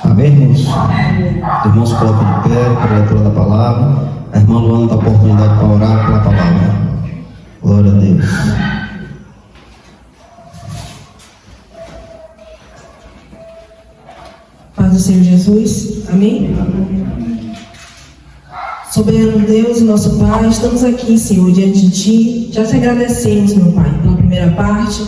Amém, irmãos? Irmãos, colocam de pé para a leitura da palavra. A irmã Luana dá a oportunidade para orar pela palavra. Glória a Deus. Paz do Senhor Jesus. Amém? Soberano Deus e nosso Pai, estamos aqui, Senhor, diante de Ti. Já te agradecemos, meu Pai, pela primeira parte,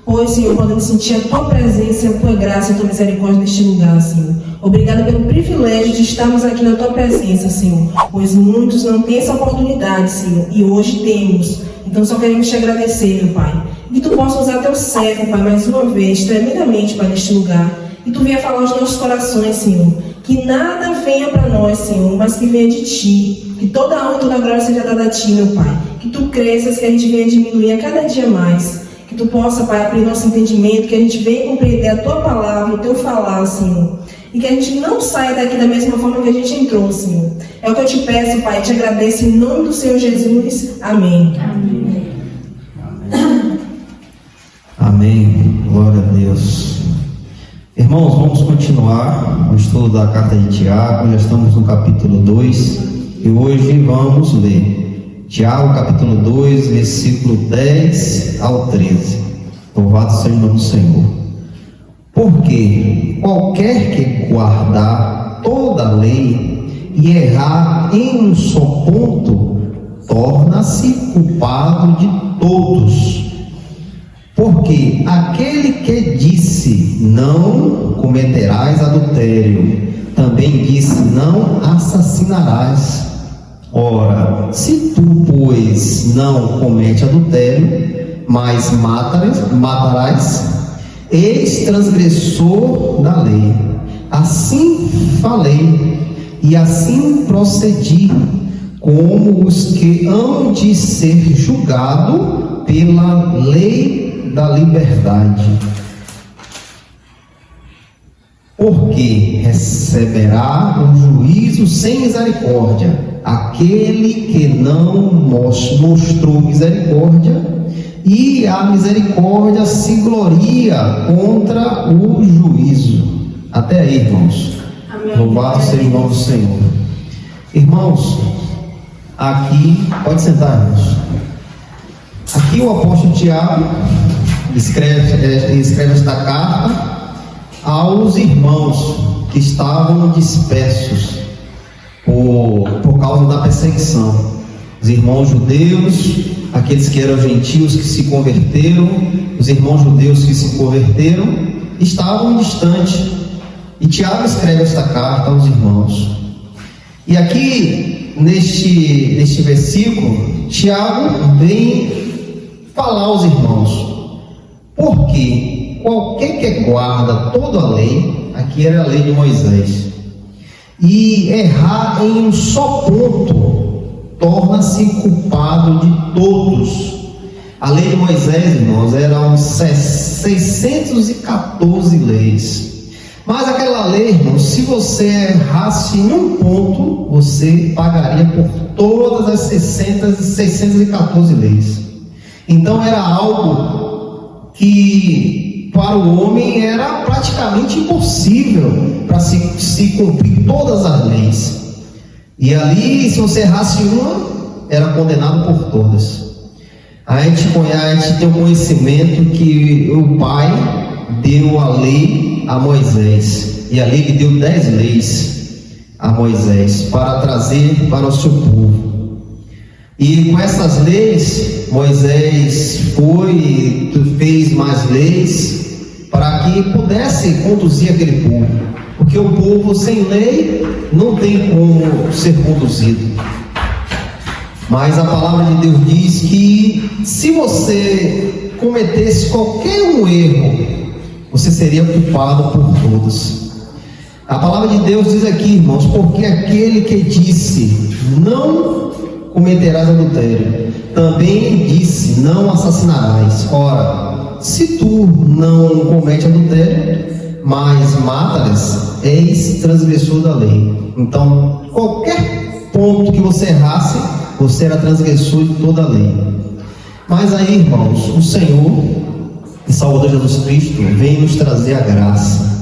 pois, Senhor, podemos sentir a Tua presença, a Tua graça e a Tua misericórdia neste lugar, Senhor. Obrigada pelo privilégio de estarmos aqui na Tua presença, Senhor, pois muitos não têm essa oportunidade, Senhor, e hoje temos. Então só queremos te agradecer, meu Pai. Que Tu possa usar Teu servo, Pai, mais uma vez, tremendamente, Pai, neste lugar. E Tu venha falar aos nossos corações, Senhor. Que nada venha para nós, Senhor, mas que venha de Ti. Que toda a honra e toda a glória seja dada a Ti, meu Pai. Que Tu cresças, que a gente venha diminuir a cada dia mais. Que Tu possa, Pai, abrir nosso entendimento, que a gente venha compreender a Tua palavra, o Teu falar, Senhor. E que a gente não saia daqui da mesma forma que a gente entrou, Senhor. É o que eu te peço, Pai, te agradeço em nome do Senhor Jesus. Amém. Amém. Amém. Glória a Deus. Irmãos, vamos continuar o estudo da carta de Tiago. Já estamos no capítulo 2 e hoje vamos ler Tiago, capítulo 2, versículo 10 ao 13. Louvado seja o nome do Senhor. Porque qualquer que guardar toda a lei e errar em um só ponto, torna-se culpado de todos. Porque aquele que disse, não cometerás adultério, também disse, não assassinarás. Ora, se tu, pois, não comete adultério, mas matarás, eis transgressor da lei. Assim falei, e assim procedi, como os que hão de ser julgados pela lei da liberdade. Porque receberá um juízo sem misericórdia aquele que não mostrou misericórdia, e a misericórdia se gloria contra o juízo. Até aí, irmãos. Amém. Louvado seja o nome do Senhor. Irmãos, aqui, pode sentar, irmãos. Aqui o apóstolo Tiago escreve esta carta aos irmãos que estavam dispersos por causa da perseguição. Os irmãos judeus, aqueles que eram gentios que se converteram, os irmãos judeus que se converteram, estavam distantes. E Tiago escreve esta carta aos irmãos. E aqui, neste versículo, Tiago vem falar aos irmãos. Porque qualquer que guarda toda a lei, aqui era a lei de Moisés, e errar em um só ponto, torna-se culpado de todos. A lei de Moisés, irmãos, eram 614 leis. Mas aquela lei, irmãos, se você errasse em um ponto, você pagaria por todas as 614 leis. Então era algo que para o homem era praticamente impossível para se cumprir todas as leis. E ali, se você errasse uma, era condenado por todas. A gente tem o conhecimento que o Pai deu a lei a Moisés, e ali ele deu 10 leis a Moisés para trazer para o seu povo. E com essas leis, Moisés fez mais leis para que pudesse conduzir aquele povo, porque o povo sem lei não tem como ser conduzido. Mas a palavra de Deus diz que se você cometesse qualquer um erro, você seria culpado por todos. A palavra de Deus diz aqui, irmãos, porque aquele que disse, não cometerás adultério, também disse, não assassinarás. Ora, se tu não comete adultério, mas matas, eis transgressor da lei. Então, qualquer ponto que você errasse, você era transgressor de toda a lei. Mas aí, irmãos, o Senhor e Salvador Jesus Cristo vem nos trazer a graça.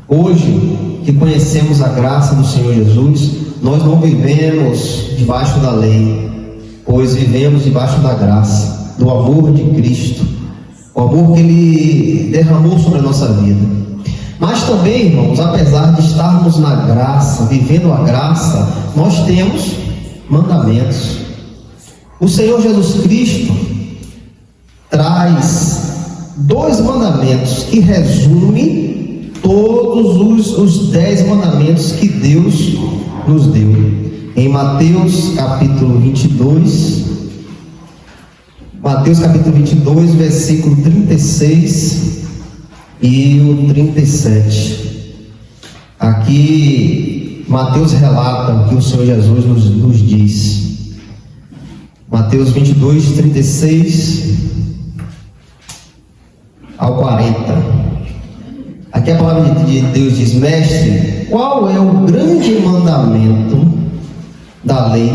Hoje que conhecemos a graça do Senhor Jesus, nós não vivemos debaixo da lei, pois vivemos debaixo da graça, do amor de Cristo, o amor que Ele derramou sobre a nossa vida. Mas também, irmãos, apesar de estarmos na graça, vivendo a graça, nós temos mandamentos. O Senhor Jesus Cristo traz 2 mandamentos que resumem todos os 10 mandamentos que Deus nos deu. Em Mateus capítulo 22, versículo 36 e o 37. Aqui Mateus relata o que o Senhor Jesus nos diz. Mateus 22, 36 ao 40. Aqui a palavra de Deus diz: Mestre, qual é o grande mandamento da lei?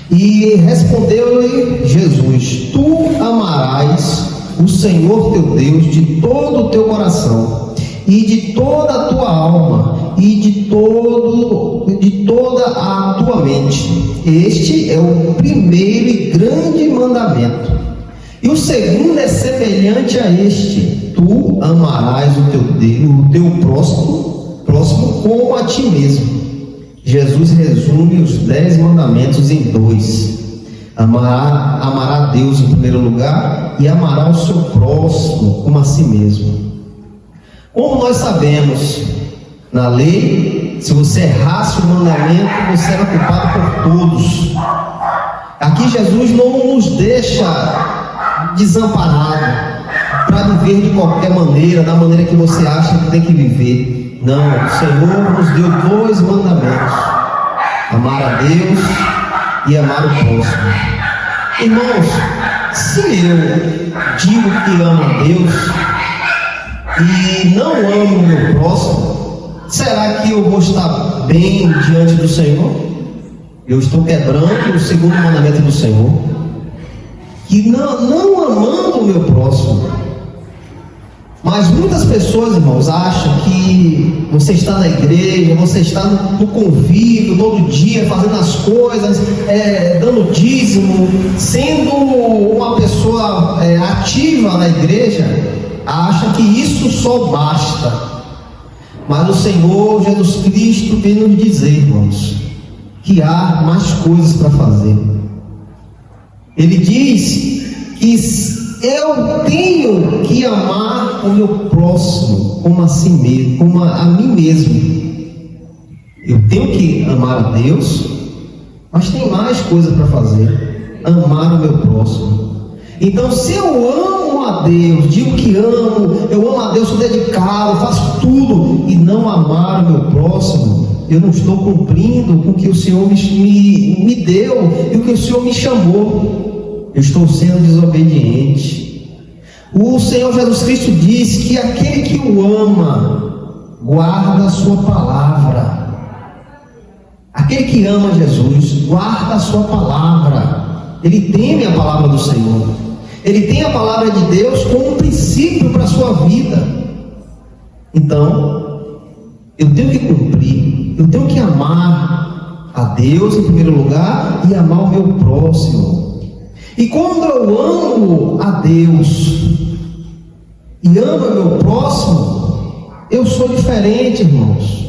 E respondeu-lhe Jesus: Tu amarás o Senhor teu Deus de todo o teu coração, e de toda a tua alma, e de toda a tua mente. Este é o primeiro e grande mandamento. E o segundo é semelhante a este: Tu amarás o teu próximo como a ti mesmo. Jesus resume os 10 mandamentos em 2: amará a Deus em primeiro lugar e amará o seu próximo como a si mesmo. Como nós sabemos, na lei, se você errasse o mandamento, você era culpado por todos. Aqui Jesus não nos deixa desamparados para viver de qualquer maneira, da maneira que você acha que tem que viver. Não, o Senhor nos deu 2 mandamentos: amar a Deus e amar o próximo. Irmãos, se eu digo que amo a Deus e não amo o meu próximo, será que eu vou estar bem diante do Senhor? Eu estou quebrando o segundo mandamento do Senhor, que não amando o meu próximo. Mas muitas pessoas, irmãos, acham que você está na igreja, você está no convívio todo dia, fazendo as coisas, dando dízimo, sendo uma pessoa ativa na igreja, acha que isso só basta. Mas o Senhor Jesus Cristo vem nos dizer, irmãos, que há mais coisas para fazer. Ele diz que eu tenho que amar o meu próximo como a si mesmo, como a mim mesmo. Eu tenho que amar a Deus, mas tem mais coisa para fazer: amar o meu próximo. Então, se eu amo a Deus, digo que amo, eu amo a Deus, sou dedicado, faço tudo, e não amar o meu próximo, eu não estou cumprindo com o que o Senhor me deu e o que o Senhor me chamou. Eu estou sendo desobediente. O Senhor Jesus Cristo diz que aquele que o ama guarda a sua palavra. Aquele que ama Jesus guarda a sua palavra. Ele teme a palavra do Senhor. Ele tem a palavra de Deus como um princípio para a sua vida. Então, eu tenho que cumprir, eu tenho que amar a Deus em primeiro lugar e amar o meu próximo. E quando eu amo a Deus e amo o meu próximo, eu sou diferente, irmãos.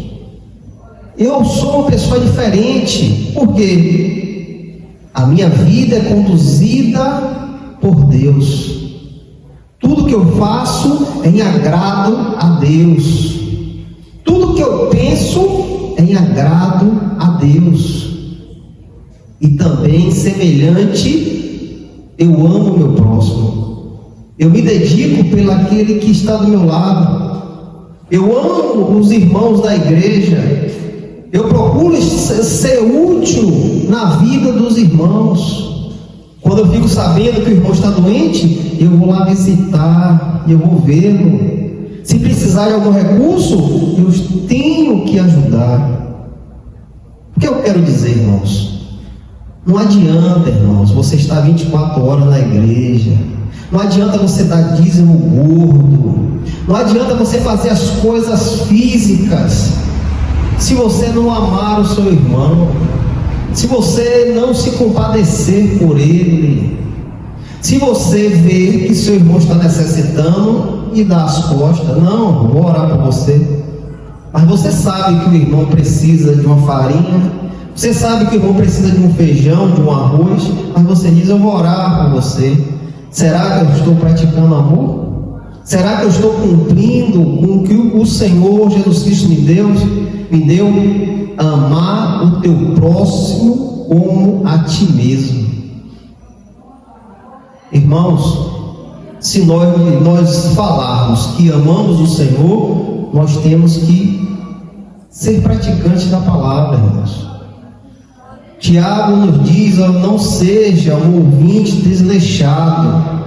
Eu sou uma pessoa diferente. Por quê? A minha vida é conduzida por Deus. Tudo que eu faço é em agrado a Deus. Tudo que eu penso é em agrado a Deus. E também, semelhante, eu amo o meu próximo. Eu me dedico pelo aquele que está do meu lado. Eu amo os irmãos da igreja. Eu procuro ser útil na vida dos irmãos. Quando eu fico sabendo que o irmão está doente, eu vou lá visitar, eu vou vê-lo. Se precisar de algum recurso, eu tenho que ajudar. O que eu quero dizer, irmãos? Não adianta, irmãos, você estar 24 horas na igreja. Não adianta você dar dízimo gordo. Não adianta você fazer as coisas físicas se você não amar o seu irmão, se você não se compadecer por ele, se você vê que seu irmão está necessitando e dá as costas. Não, vou orar por você. Mas você sabe que o irmão precisa de uma farinha, você sabe que o irmão precisa de um feijão, de um arroz, mas você diz: eu vou orar por você. Será que eu estou praticando amor? Será que eu estou cumprindo com o que o Senhor Jesus Cristo me deu? Amar o teu próximo como a ti mesmo. Irmãos, se nós falarmos que amamos o Senhor, nós temos que ser praticantes da palavra, irmãos. Tiago nos diz: não seja um ouvinte desleixado,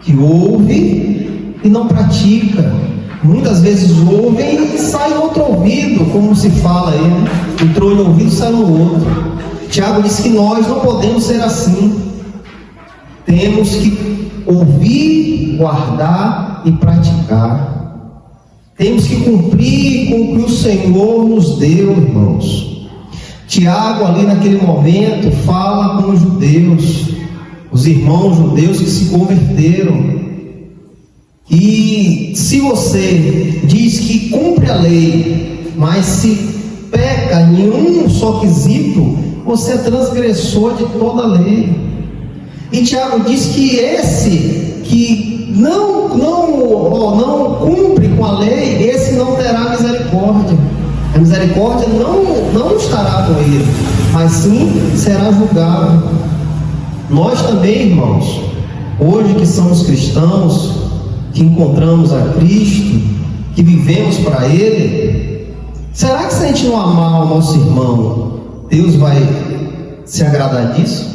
que ouve e não pratica. Muitas vezes ouvem e sai no outro ouvido, como se fala aí, né? Entrou no ouvido e saiu no outro. Tiago diz que nós não podemos ser assim. Temos que ouvir, guardar e praticar. Temos que cumprir com o que o Senhor nos deu, irmãos. Tiago, ali naquele momento, fala com os judeus, os irmãos judeus que se converteram. E se você diz que cumpre a lei, mas se peca em um só quesito, você é transgressor de toda a lei. E Tiago diz que esse que não cumpre com a lei, esse não terá misericórdia. A misericórdia não estará com ele, mas sim será julgado. Nós também, irmãos, hoje que somos cristãos, que encontramos a Cristo, que vivemos para Ele, será que se a gente não amar o nosso irmão, Deus vai se agradar disso?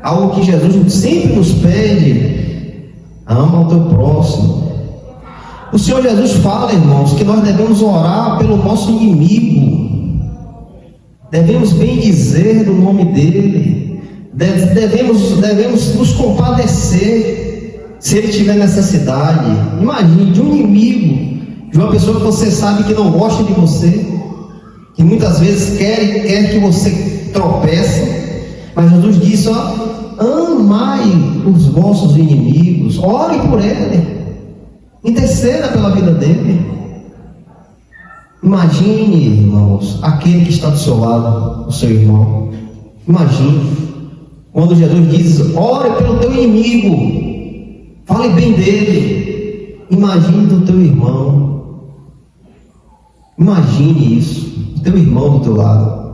Algo que Jesus sempre nos pede: ama o teu próximo. O Senhor Jesus fala, irmãos, que nós devemos orar pelo nosso inimigo, devemos bendizer no nome dele, devemos nos compadecer se ele tiver necessidade. Imagine, de um inimigo, de uma pessoa que você sabe que não gosta de você, que muitas vezes quer que você tropece, mas Jesus disse: amai os vossos inimigos, ore por ele, interceda pela vida dele. Imagine, irmãos, aquele que está do seu lado, o seu irmão. Imagine, quando Jesus diz: ore pelo teu inimigo, fale bem dele. Imagine do teu irmão. Imagine isso, o teu irmão do teu lado.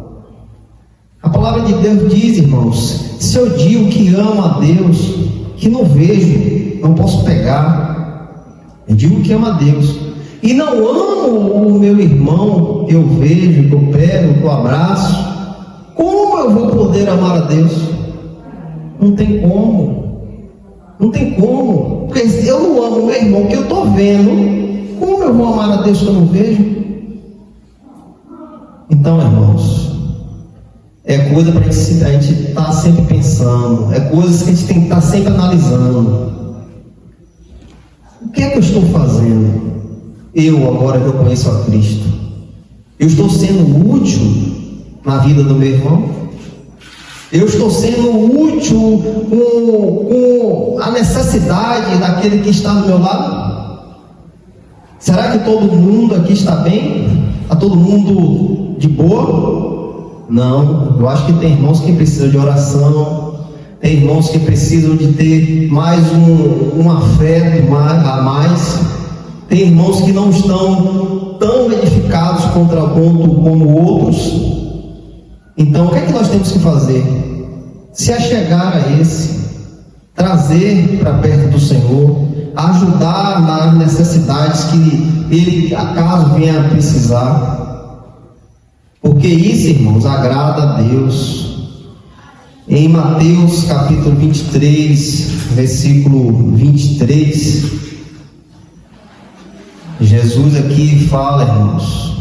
A palavra de Deus diz, irmãos: se eu digo que amo a Deus, que não vejo, não posso pegar, eu digo que amo a Deus, e não amo o meu irmão que eu vejo, que eu pego, que eu abraço, como eu vou poder amar a Deus? Não tem como. Não tem como, porque eu não amo o meu irmão que eu estou vendo, como eu vou amar a Deus que eu não vejo? Então, irmãos, é coisa para a gente estar sempre pensando, é coisas que a gente tem que estar sempre analisando. O que é que eu estou fazendo? Eu, agora que eu conheço a Cristo, eu estou sendo útil na vida do meu irmão? Eu estou sendo útil com a necessidade daquele que está do meu lado? Será que todo mundo aqui está bem? Está todo mundo de boa? Não, eu acho que tem irmãos que precisam de oração, tem irmãos que precisam de ter mais um afeto a mais, tem irmãos que não estão tão edificados contra o ponto como outros. Então, o que é que nós temos que fazer? Se achegar a esse, trazer para perto do Senhor, ajudar nas necessidades que ele, acaso, venha a precisar. Porque isso, irmãos, agrada a Deus. Em Mateus capítulo 23, versículo 23, Jesus aqui fala, irmãos,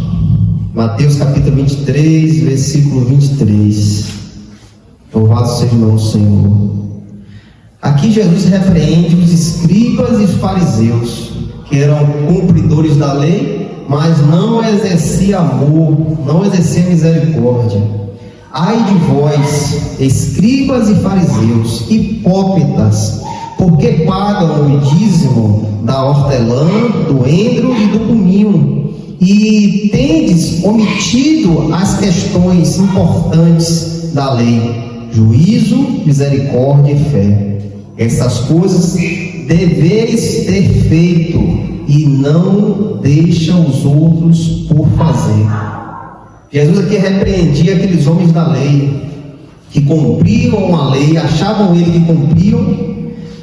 Mateus capítulo 23, versículo 23. Louvado seja o nome do Senhor. Aqui Jesus repreende os escribas e fariseus, que eram cumpridores da lei, mas não exercia amor, não exercia misericórdia. Ai de vós, escribas e fariseus, hipócritas, porque pagam o dízimo da hortelã, do endro e do cominho, e tendes omitido as questões importantes da lei: juízo, misericórdia e fé. Essas coisas deveis ter feito, e não deixa os outros por fazer. Jesus aqui repreendia aqueles homens da lei, que cumpriam a lei, achavam ele que cumpriam,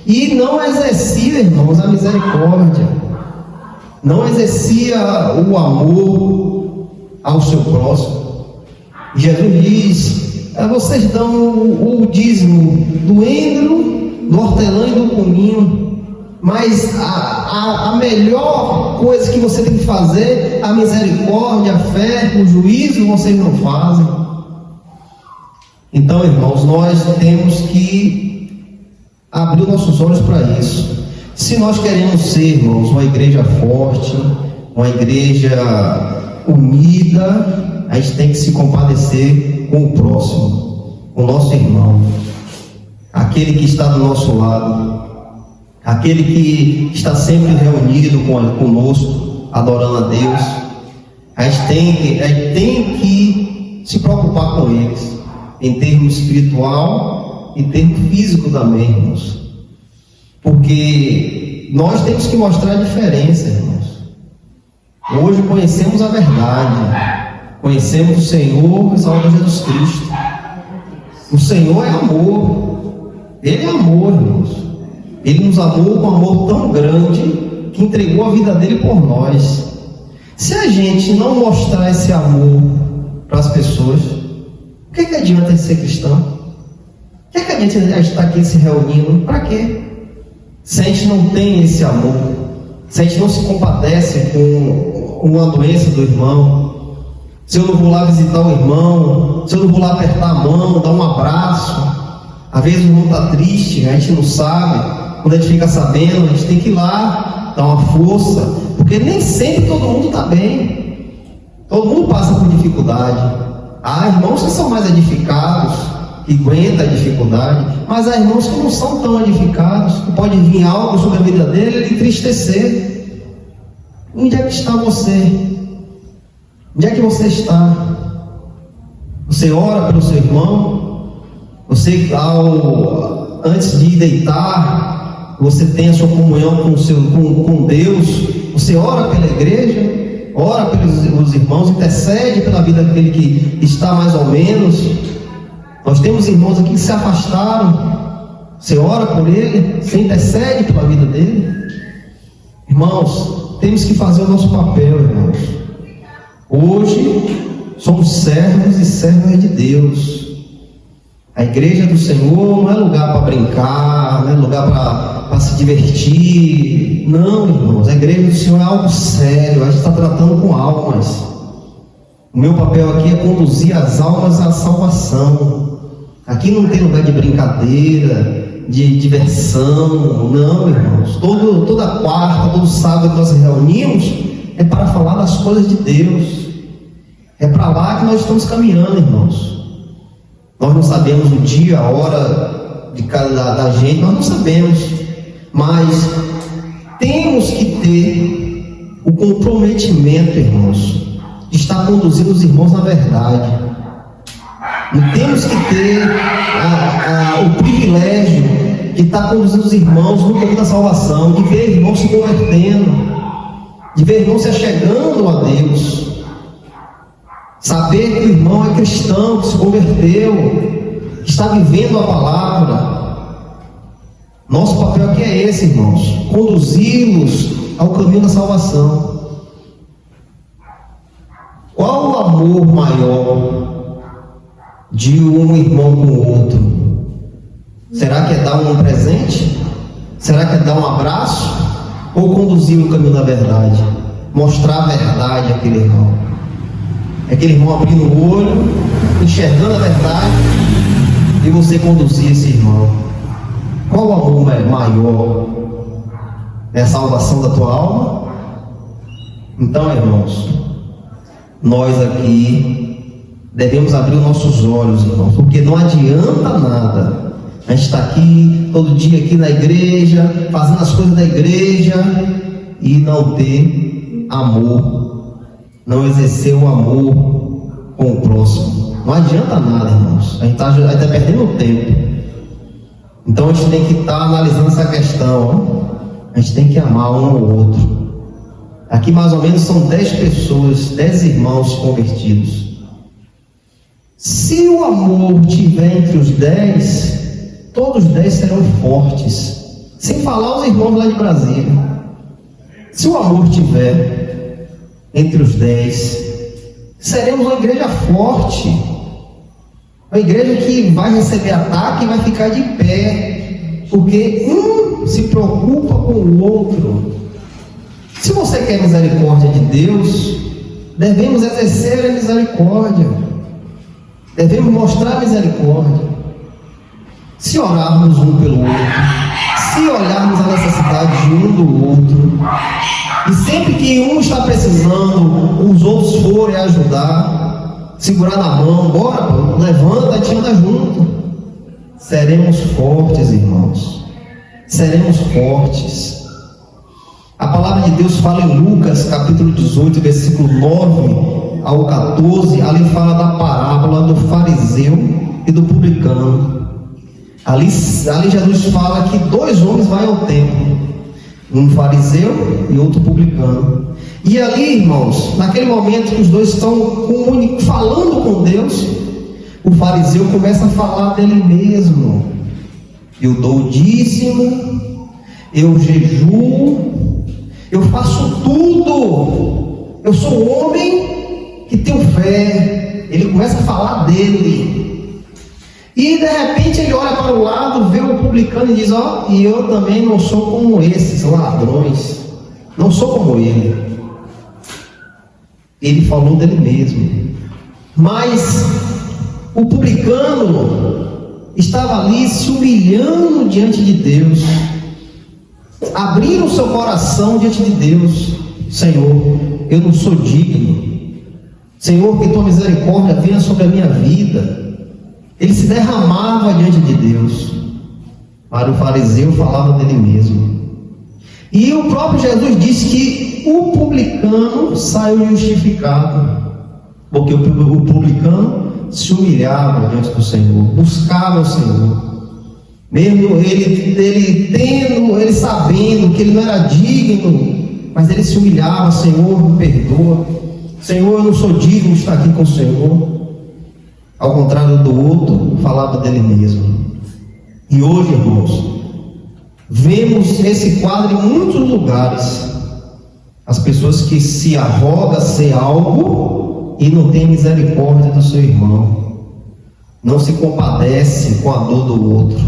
e não exercia, irmãos, a misericórdia, não exercia o amor ao seu próximo. Jesus diz: vocês dão o dízimo do endro, do hortelã e do cominho, mas a melhor coisa que você tem que fazer, a misericórdia, a fé, o juízo, vocês não fazem. Então, irmãos, nós temos que abrir nossos olhos para isso. Se nós queremos ser, irmãos, uma igreja forte, uma igreja unida, a gente tem que se compadecer com o próximo, com o nosso irmão, aquele que está do nosso lado, aquele que está sempre reunido conosco, adorando a Deus. A gente tem que se preocupar com eles, em termos espiritual e em termos físico também, irmãos. Porque nós temos que mostrar a diferença, irmãos. Hoje conhecemos a verdade, conhecemos o Senhor e Salvador Jesus Cristo. O Senhor é amor, Ele é amor, irmãos. Ele nos amou com um amor tão grande que entregou a vida dele por nós. Se a gente não mostrar esse amor para as pessoas, o que adianta ser cristão? O que adianta a gente estar aqui se reunindo? Para quê? Se a gente não tem esse amor, se a gente não se compadece com uma doença do irmão, se eu não vou lá visitar o irmão, se eu não vou lá apertar a mão, dar um abraço, às vezes o irmão está triste, a gente não sabe. Quando a gente fica sabendo, a gente tem que ir lá, dar uma força, porque nem sempre todo mundo está bem, todo mundo passa por dificuldade. Há irmãos que são mais edificados, que aguentam a dificuldade, mas há irmãos que não são tão edificados, que pode vir algo sobre a vida dele e ele entristecer. Onde é que está você? Onde é que você está? Você ora pelo seu irmão? Você, antes de deitar, você tem a sua comunhão com Deus? Você ora pela igreja? Ora pelos irmãos? Intercede pela vida daquele que está mais ou menos? Nós temos irmãos aqui que se afastaram. Você ora por ele? Você intercede pela vida dele? Irmãos, temos que fazer o nosso papel, irmãos. Hoje somos servos e servas de Deus. A igreja do Senhor não é lugar para brincar, não é lugar para se divertir. Não, irmãos, a igreja do Senhor é algo sério. A gente está tratando com almas. O meu papel aqui é conduzir as almas à salvação. Aqui não tem lugar de brincadeira, de diversão. Não, irmãos. Toda quarta, todo sábado que nós nos reunimos é para falar das coisas de Deus. É para lá que nós estamos caminhando, irmãos. Nós não sabemos o dia, a hora de cada da gente, nós não sabemos, mas temos que ter o comprometimento, irmãos, de estar conduzindo os irmãos na verdade. E temos que ter o privilégio de estar conduzindo os irmãos no caminho da salvação, de ver irmãos se convertendo, de ver irmãos se achegando a Deus. Saber que o irmão é cristão, que se converteu, que está vivendo a palavra. Nosso papel aqui é esse, irmãos: conduzi-los ao caminho da salvação. Qual o amor maior de um irmão com o outro? Será que é dar um presente? Será que é dar um abraço? Ou conduzir no caminho da verdade? Mostrar a verdade àquele irmão? Aquele irmão abrindo o olho, enxergando a verdade, e você conduzir esse irmão. Qual o amor maior? É a salvação da tua alma? Então, irmãos, nós aqui devemos abrir os nossos olhos, irmãos, porque não adianta nada a gente estar aqui, todo dia aqui na igreja, fazendo as coisas da igreja e não ter amor, não exercer o amor com o próximo. Não adianta nada, irmãos, a gente está perdendo tempo. Então a gente tem que estar analisando essa questão, a gente tem que amar um ao outro. Aqui mais ou menos são 10 pessoas, 10 irmãos convertidos. Se o amor tiver entre os 10, todos os 10 serão fortes. Sem falar os irmãos lá de Brasília. Se o amor tiver entre os 10, seremos uma igreja forte. Uma igreja que vai receber ataque e vai ficar de pé. Porque um se preocupa com o outro. Se você quer misericórdia de Deus, devemos exercer a misericórdia. Devemos mostrar a misericórdia. Se orarmos um pelo outro, se olharmos a necessidade de um do outro, e sempre que um está precisando, os outros forem ajudar, segurar na mão, bora, levanta e te anda junto. Seremos fortes, irmãos. Seremos fortes. A palavra de Deus fala em Lucas, capítulo 18, versículo 9 ao 14, ali fala da parábola do fariseu e do publicano. Ali Jesus fala que 2 homens vão ao templo, um fariseu e outro publicano. E ali, irmãos, naquele momento que os dois estão falando com Deus, o fariseu começa a falar dele mesmo. Eu dou o dízimo, eu jejuo, eu faço tudo, eu sou um homem que tenho fé. Ele começa a falar dele, e de repente ele olha para o lado, vê o publicano e diz: ó, e eu também não sou como esses ladrões, não sou como ele. Ele falou dele mesmo, mas o publicano estava ali se humilhando diante de Deus, abrindo o seu coração diante de Deus. Senhor, eu não sou digno. Senhor, que tua misericórdia venha sobre a minha vida. Ele se derramava diante de Deus. Para o fariseu falava dele mesmo. E o próprio Jesus disse que o publicano saiu justificado, porque o publicano se humilhava diante do Senhor, buscava o Senhor. Mesmo ele sabendo que ele não era digno, mas ele se humilhava: Senhor, me perdoa. Senhor, eu não sou digno de estar aqui com o Senhor. Ao contrário do outro, falava dele mesmo. E hoje, irmãos, vemos esse quadro em muitos lugares. As pessoas que se arrogam ser algo e não tem misericórdia do seu irmão, não se compadece com a dor do outro.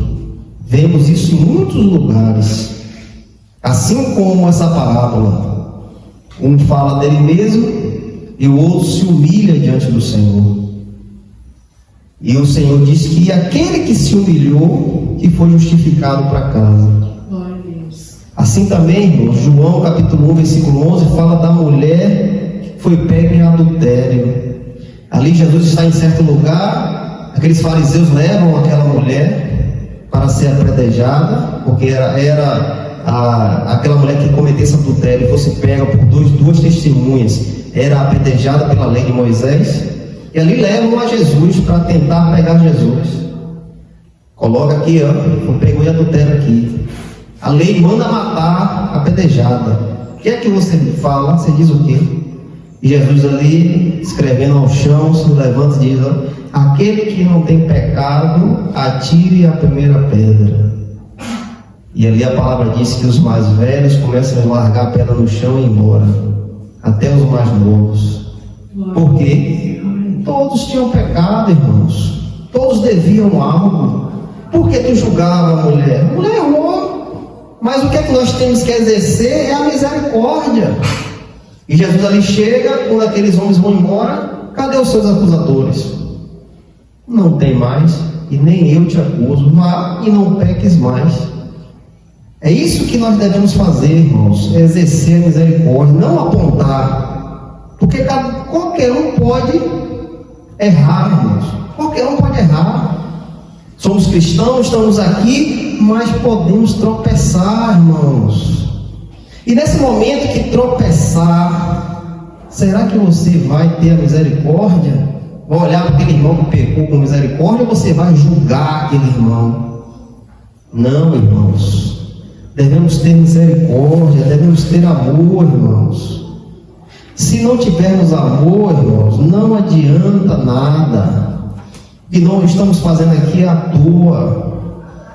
Vemos isso em muitos lugares. Assim como essa parábola, um fala dele mesmo e o outro se humilha diante do Senhor. E o Senhor diz que aquele que se humilhou, que foi justificado para casa. Assim também, irmãos, João capítulo 1, versículo 11, fala da mulher que foi pega em adultério. Ali Jesus está em certo lugar, aqueles fariseus levam aquela mulher para ser apedrejada, porque aquela mulher que cometesse adultério e fosse pega por duas testemunhas, era apedrejada pela lei de Moisés. E ali levam a Jesus para tentar pegar Jesus. Coloca aqui, ó, pegou em adultério aqui. A lei manda matar apedrejada. O que é que você fala? Você diz o quê? E Jesus ali, escrevendo ao chão, se levanta e diz: ó, aquele que não tem pecado, atire a primeira pedra. E ali a palavra diz que os mais velhos começam a largar a pedra no chão e ir embora, até os mais novos. Por quê? Todos tinham pecado, irmãos. Todos deviam algo. Por que tu julgava a mulher? A mulher errou. Mas o que é que nós temos que exercer é a misericórdia. E Jesus ali chega, quando aqueles homens vão embora, cadê os seus acusadores? Não tem mais, e nem eu te acuso. Vá e não peques mais. É isso que nós devemos fazer, irmãos, exercer a misericórdia, não apontar, porque qualquer um pode errar, irmãos, qualquer um pode errar. Somos cristãos, estamos aqui, mas podemos tropeçar, irmãos. E nesse momento que tropeçar, será que você vai ter a misericórdia? Vai olhar para aquele irmão que pecou com misericórdia, ou você vai julgar aquele irmão? Não, irmãos. Devemos ter misericórdia, devemos ter amor, irmãos. Se não tivermos amor, irmãos, não adianta nada. E não estamos fazendo aqui à toa.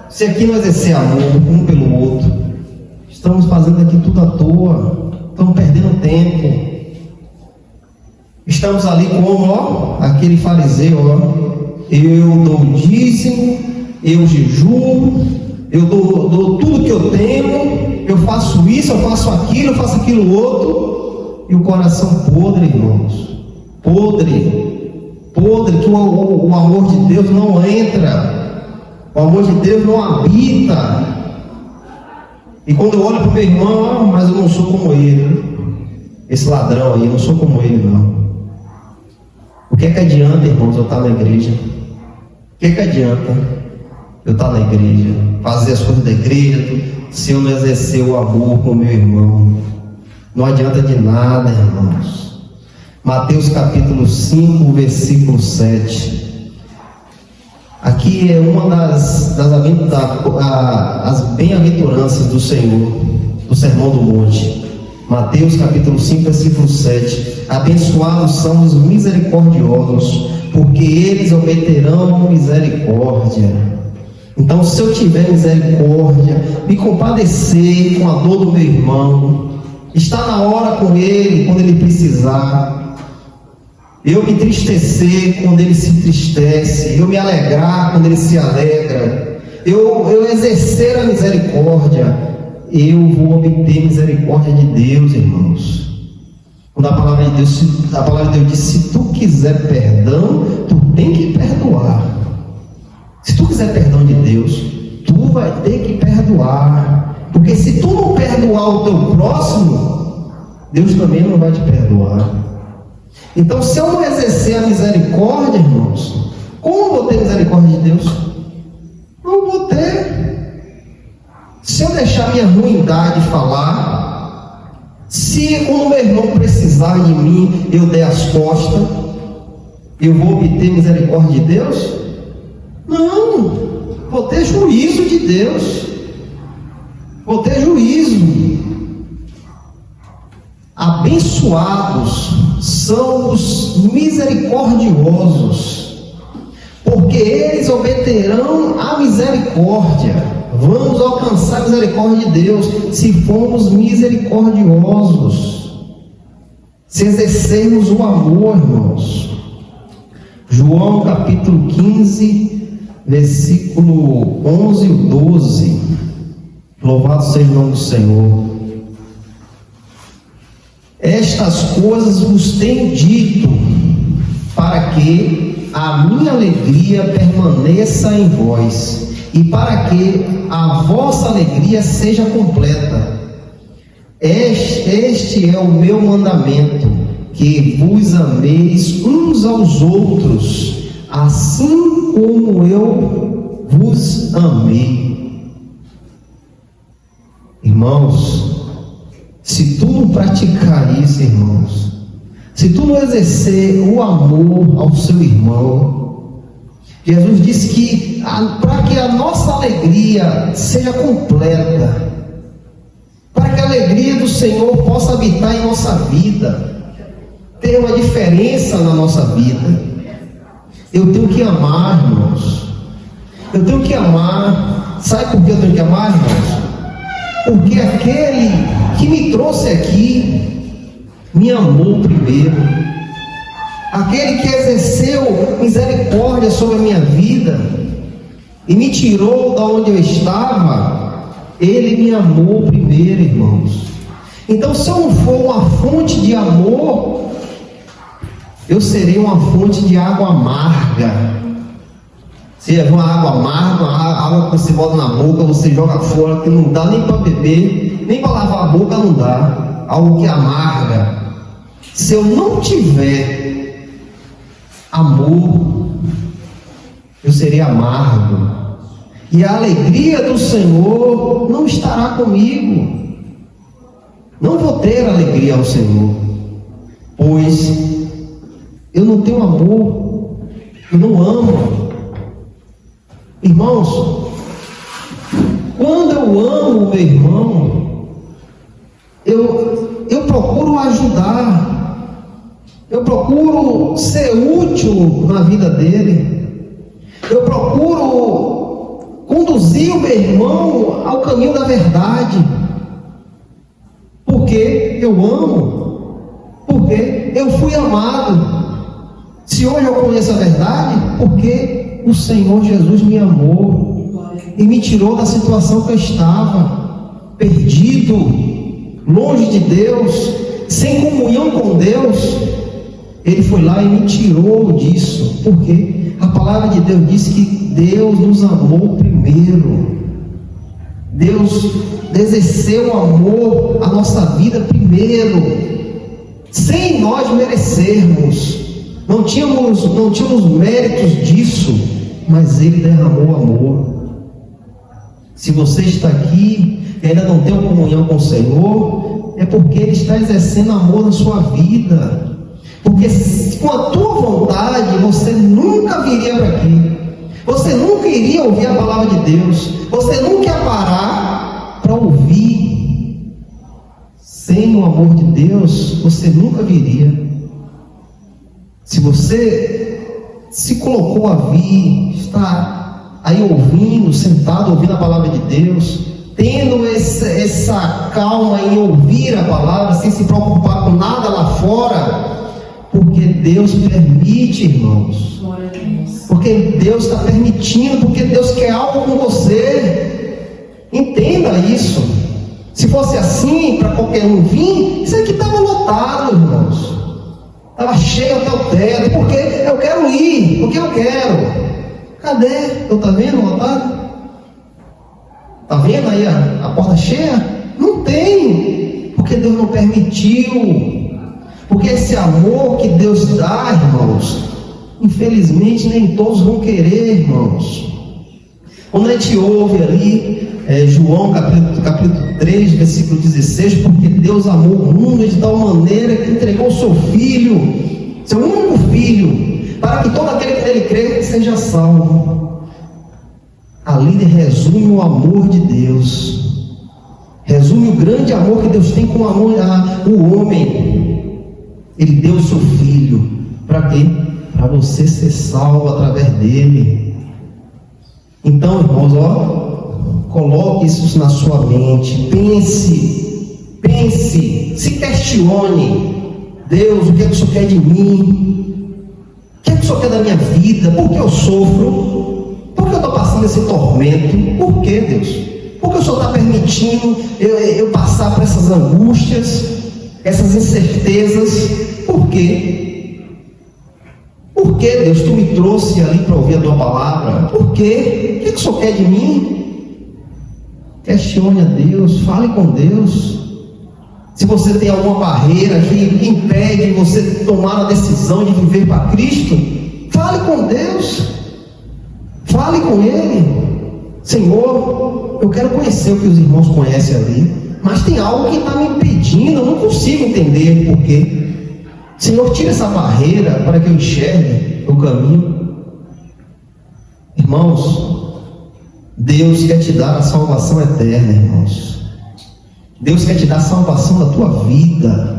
Se aqui não exercer amor um pelo outro, estamos fazendo aqui tudo à toa. Estamos perdendo tempo. Estamos ali como, aquele fariseu, eu dou o dízimo, eu jejuo, eu dou tudo que eu tenho, eu faço isso, eu faço aquilo outro, e o coração podre, irmãos, podre, que o amor de Deus não entra, o amor de Deus não habita. E quando eu olho para o meu irmão, mas eu não sou como ele, esse ladrão aí, eu não sou como ele, não. O que é que adianta, irmãos, eu estar na igreja? O que é que adianta eu estar na igreja, fazer as coisas da igreja, se eu não exercer o amor com o meu irmão? Não adianta de nada, irmãos. Mateus capítulo 5, versículo 7. Aqui é uma das bem-aventuranças do Senhor, do Sermão do Monte. Mateus capítulo 5, versículo 7. Abençoados são os misericordiosos, porque eles obterão misericórdia. Então, se eu tiver misericórdia, me compadecer com a dor do meu irmão, estar na hora com ele quando ele precisar, eu me entristecer quando ele se entristece, eu me alegrar quando ele se alegra, eu exercer a misericórdia, eu vou obter misericórdia de Deus, irmãos. Quando a palavra de Deus diz: se tu quiser perdão, tu tem que perdoar. Se tu quiser perdão de Deus, tu vai ter que perdoar. Porque se tu não perdoar o teu próximo, Deus também não vai te perdoar. Então, se eu não exercer a misericórdia, irmãos, como vou ter misericórdia de Deus? Não vou ter. Se eu deixar minha ruindade falar, se o meu irmão precisar de mim, eu der as costas, eu vou obter misericórdia de Deus? Não, vou ter juízo de Deus, vou ter juízo. Abençoados são os misericordiosos, porque eles obterão a misericórdia. Vamos alcançar a misericórdia de Deus se formos misericordiosos, se exercermos o amor, irmãos. João capítulo 15, versículo 11 e 12. Louvado seja o nome do Senhor. Estas coisas vos tenho dito, para que a minha alegria permaneça em vós, e para que a vossa alegria seja completa. Este é o meu mandamento, que vos ameis uns aos outros, assim como eu vos amei. Irmãos, se tu não praticar isso, irmãos, se tu não exercer o amor ao seu irmão, Jesus disse que para que a nossa alegria seja completa, para que a alegria do Senhor possa habitar em nossa vida, ter uma diferença na nossa vida, eu tenho que amar, irmãos. Eu tenho que amar. Sabe por que eu tenho que amar, irmãos? Porque aquele que me trouxe aqui me amou primeiro. Aquele que exerceu misericórdia sobre a minha vida e me tirou da onde eu estava, ele me amou primeiro, irmãos. Então, se eu não for uma fonte de amor, eu serei uma fonte de água amarga. Você vê uma água amarga, uma água que você bota na boca, você joga fora, que não dá nem para beber, nem para lavar a boca não dá. Algo que amarga. Se eu não tiver amor, eu serei amargo. E a alegria do Senhor não estará comigo. Não vou ter alegria ao Senhor, pois eu não tenho amor, eu não amo. Irmãos, quando eu amo o meu irmão, eu procuro ajudar, eu procuro ser útil na vida dele, eu procuro conduzir o meu irmão ao caminho da verdade, porque eu amo, porque eu fui amado. Se hoje eu conheço a verdade, porque o Senhor Jesus me amou e me tirou da situação que eu estava, perdido, longe de Deus, sem comunhão com Deus. Ele foi lá e me tirou disso, porque a palavra de Deus diz que Deus nos amou primeiro. Deus exerceu o amor à nossa vida primeiro, sem nós merecermos. Não tínhamos méritos disso, mas Ele derramou amor. Se você está aqui e ainda não tem uma comunhão com o Senhor, é porque Ele está exercendo amor na sua vida. Porque com a tua vontade você nunca viria para aqui, você nunca iria ouvir a palavra de Deus, você nunca ia parar para ouvir. Sem o amor de Deus você nunca viria. Se você se colocou a vir, está aí ouvindo, sentado ouvindo a palavra de Deus, tendo essa calma em ouvir a palavra, sem se preocupar com nada lá fora, porque Deus permite, irmãos, porque Deus está permitindo, porque Deus quer algo com você. Entenda isso. Se fosse assim para qualquer um vir, isso aqui estava lotado, irmãos, estava cheio até o teto, porque eu quero ir, porque eu quero. Cadê? Eu está vendo lotado? Está vendo aí a porta cheia? Não tem, porque Deus não permitiu. Porque esse amor que Deus dá, irmãos, infelizmente nem todos vão querer, irmãos. Quando a gente ouve ali João capítulo 3, versículo 16, porque Deus amou o mundo de tal maneira que entregou o seu Filho, seu único Filho, para que todo aquele que nele crê seja salvo. Ali resume o amor de Deus, resume o grande amor que Deus tem com o homem. Ele deu o seu Filho, para quê? Para você ser salvo através dele. Então, irmãos, coloque isso na sua mente, pense, se questione. Deus, o que é que o Senhor quer de mim? O que é que o Senhor quer da minha vida? Por que eu sofro? Por que eu estou passando esse tormento? Por que, Deus? Por que o Senhor está permitindo eu passar por essas angústias, essas incertezas? Por quê? Por que, Deus, tu me trouxe ali para ouvir a tua palavra? Por quê? O que o Senhor quer de mim? Questione a Deus, fale com Deus. Se você tem alguma barreira que impede você tomar a decisão de viver para Cristo, fale com Deus, fale com Ele. Senhor, eu quero conhecer o que os irmãos conhecem ali, mas tem algo que está me impedindo, eu não consigo entender por quê. Senhor, tira essa barreira para que eu enxergue o caminho. Irmãos, Deus quer te dar a salvação eterna, irmãos. Deus quer te dar a salvação da tua vida.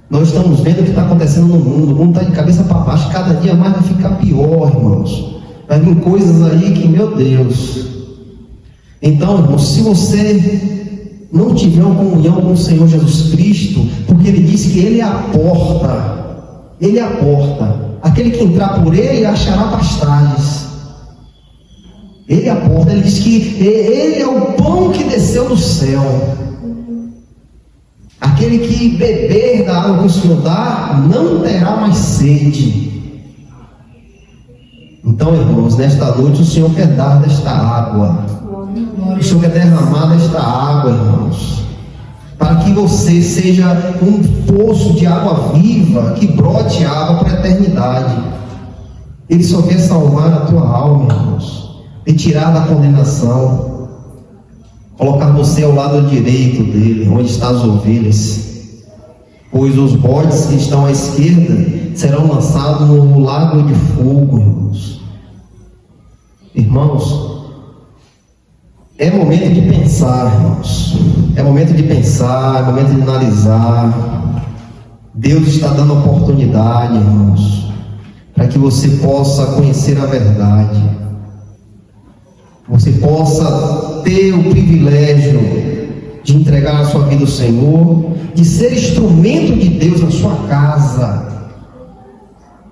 Nós estamos vendo o que está acontecendo no mundo. O mundo está de cabeça para baixo, cada dia mais vai ficar pior, irmãos. Vai vir coisas aí que, meu Deus. Então, irmãos, se você não tiver uma comunhão com o Senhor Jesus Cristo, porque Ele disse que Ele é a porta, Ele é a porta, aquele que entrar por Ele achará pastagens. Ele é a porta. Ele diz que Ele é o pão que desceu do céu. Aquele que beber da água que o Senhor dá não terá mais sede. Então, irmãos, nesta noite o Senhor quer dar desta água. O Senhor quer derramar desta água, irmãos, para que você seja um poço de água viva, que brote água para a eternidade. Ele só quer salvar a tua alma, irmãos, e tirar da condenação, colocar você ao lado direito dele, onde estão as ovelhas, pois os bodes que estão à esquerda serão lançados no lago de fogo, irmãos. Irmãos, é momento de pensar, irmãos. É momento de pensar, é momento de analisar. Deus está dando oportunidade, irmãos, para que você possa conhecer a verdade. Você possa ter o privilégio de entregar a sua vida ao Senhor, de ser instrumento de Deus na sua casa,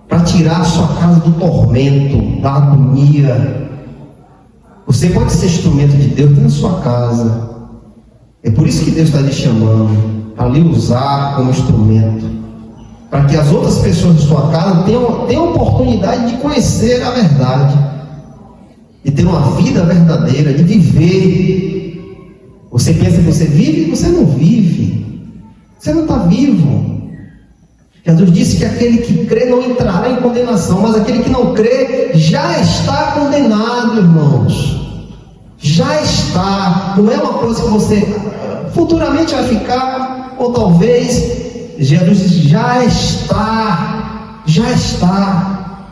para tirar a sua casa do tormento, da agonia. Você pode ser instrumento de Deus dentro da sua casa. É por isso que Deus está lhe chamando, para lhe usar como instrumento, para que as outras pessoas de sua casa tenham oportunidade de conhecer a verdade, de ter uma vida verdadeira, de viver. Você pensa que você vive, você não vive. Você não está vivo. Jesus disse que aquele que crê não entrará em condenação, mas aquele que não crê já está condenado, irmãos. Já está. Não é uma coisa que você futuramente vai ficar, ou talvez. Jesus disse, já está. Já está.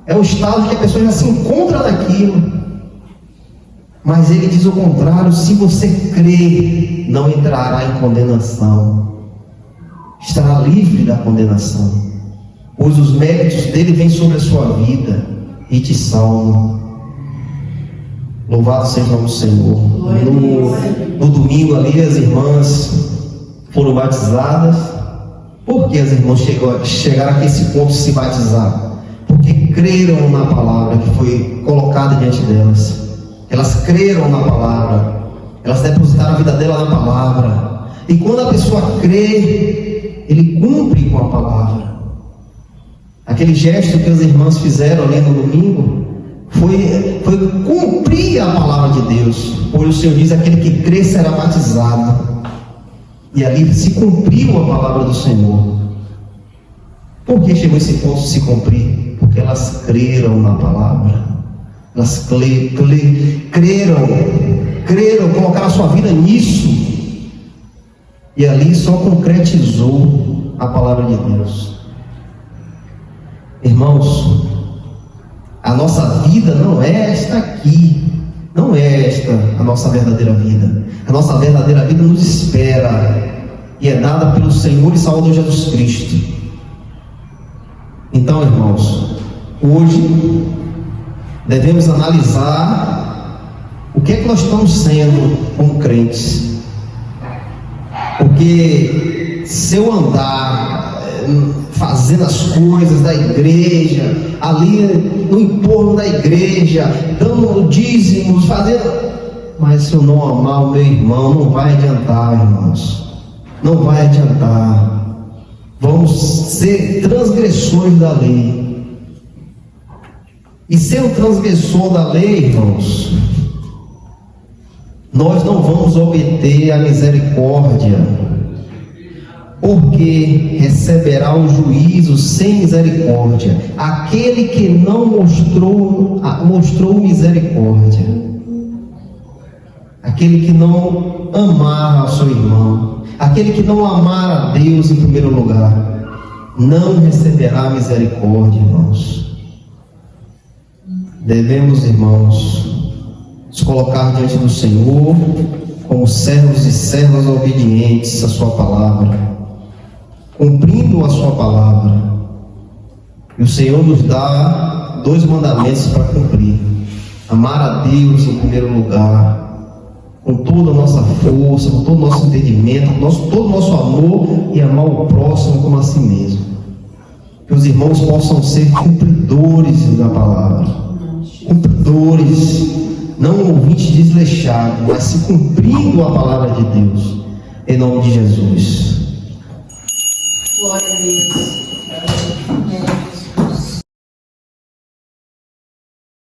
É o estado que a pessoa já se encontra naquilo. Mas ele diz o contrário: se você crer, não entrará em condenação. Estará livre da condenação, pois os méritos dele vêm sobre a sua vida e te salvam. Louvado seja o Senhor. No domingo ali as irmãs foram batizadas. Por que as irmãs chegaram aqui a esse ponto de se batizar? Porque creram na palavra que foi colocada diante delas. Elas creram na palavra, elas depositaram a vida dela na palavra. E quando a pessoa crê, ele cumpre com a palavra. Aquele gesto que as irmãs fizeram ali no domingo foi cumprir a palavra de Deus. Pois o Senhor diz: aquele que crê será batizado. E ali se cumpriu a palavra do Senhor. Por que chegou esse ponto de se cumprir? Porque elas creram na palavra. Elas creram, colocaram a sua vida nisso. E ali só concretizou a palavra de Deus. Irmãos, a nossa vida não é esta aqui. Não é esta a nossa verdadeira vida. A nossa verdadeira vida nos espera. E é dada pelo Senhor e Salvador Jesus Cristo. Então, irmãos, hoje devemos analisar o que é que nós estamos sendo como crentes. Porque se eu andar fazendo as coisas da igreja, ali no entorno da igreja, dando dízimos, mas se eu não amar o meu irmão, não vai adiantar, irmãos. Não vai adiantar. Vamos ser transgressores da lei. E ser um transgressor da lei, irmãos, nós não vamos obter a misericórdia, porque receberá o juízo sem misericórdia aquele que não mostrou misericórdia, aquele que não amar ao seu irmão, aquele que não amar a Deus em primeiro lugar, não receberá misericórdia, irmãos. Devemos, irmãos, nos colocar diante do Senhor como servos e servas obedientes à sua palavra, cumprindo a sua palavra. E o Senhor nos dá 2 mandamentos para cumprir: amar a Deus em primeiro lugar, com toda a nossa força, com todo o nosso entendimento, todo o nosso amor, e amar o próximo como a si mesmo. Que os irmãos possam ser cumpridores da palavra, cumpridores, não ouvintes desleixados, mas se cumprindo a palavra de Deus, em nome de Jesus. Glória a Deus.